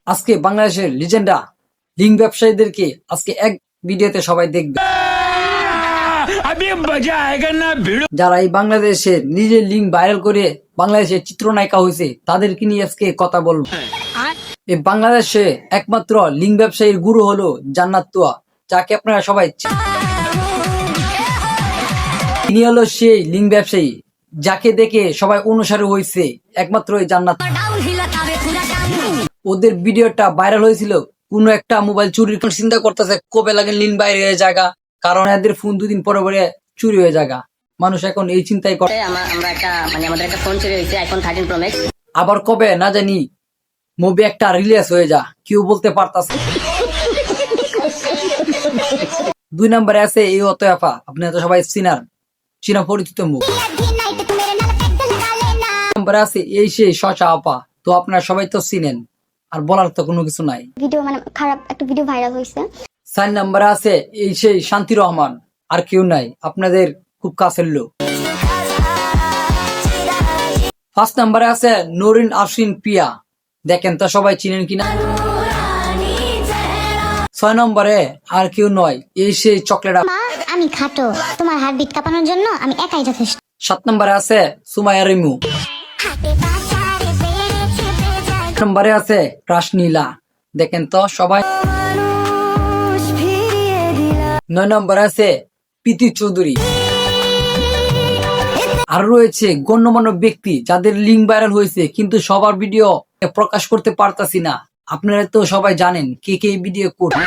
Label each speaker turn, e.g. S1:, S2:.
S1: আজকে বাংলাদেশের লিজেন্ডা লিঙ্ক ব্যবসায়ীদেরকে আজকে এক ভিডিওতে সবাই দেখবে, যারা এই বাংলাদেশের নিজের লিঙ্ক ভাইরাল করে বাংলাদেশের চিত্রনায়িকা হয়েছে তাদেরকে নিয়ে আজকে কথা বলবো। এই বাংলাদেশে একমাত্র লিঙ্ক ব্যবসায়ীর গুরু হলো জান্নাত তুয়া, যাকে আপনারা সবাই তিনি হলো সেই লিঙ্ক ব্যবসায়ী যাকে দেখে সবাই অনুসারী হয়েছে একমাত্র এই জান্নাত। ওদের ভিডিওটা ভাইরাল হয়েছিল কোন একটা মোবাইল চুরির চিন্তা করতেছে কবে লাগে লিঙ্ক বাইরে হয়ে জায়গা, কারণ এদের ফোন দুদিন পরে পরে চুরি হয়ে জায়গা। মানুষ এখন এই চিন্তাই করে
S2: আমাদের একটা ফোন চুরি হয়েছে, আইফোন 13 প্রো ম্যাক্স।
S1: আবার কবে না জানি মুভি একটা রিলিজ হয়ে যা, কেউ বলতে পারতাছে। 2 নম্বরে আছে এই অতএফা, আপনি তো সবাই চীনা পরিচিত মুখ। নম্বরে আছে এই সেই শশা আপা, তো আপনারা সবাই তো চিনেন, আর বলার তো কোনো কিছু নাই।
S3: ভিডিও মানে খারাপ একটা ভিডিও ভাইরাল হয়েছে।
S1: 4 নম্বরে আছে এই সেই শান্তি রহমান, আর কেউ নাই, আপনাদের খুব কাছের লোক। 5 নম্বরে আছে নরিন আফরিন পিয়া, দেখেন তো সবাই চিনেন কিনা। 6 নম্বরে আর কেউ নয় এই সেই চকলেট আপা।
S3: আমি খাটো, তোমার হার্টবিট কাঁপানোর জন্য আমি একাই যথেষ্ট।
S1: 7 নম্বরে আছে সুমাইয়া রিমু। 8 নম্বরে আছে ক্রাশ নীলা, দেখেন তো সবাই। 9 নম্বরে আছে প্রীতি চৌধুরী। আর রয়েছে গণ্যমান্য ব্যক্তি যাদের লিঙ্ক ভাইরাল হয়েছে কিন্তু সবার ভিডিও প্রকাশ করতে পারতাছি না। আপনারা তো সবাই জানেন কে কে ভিডিও করবে।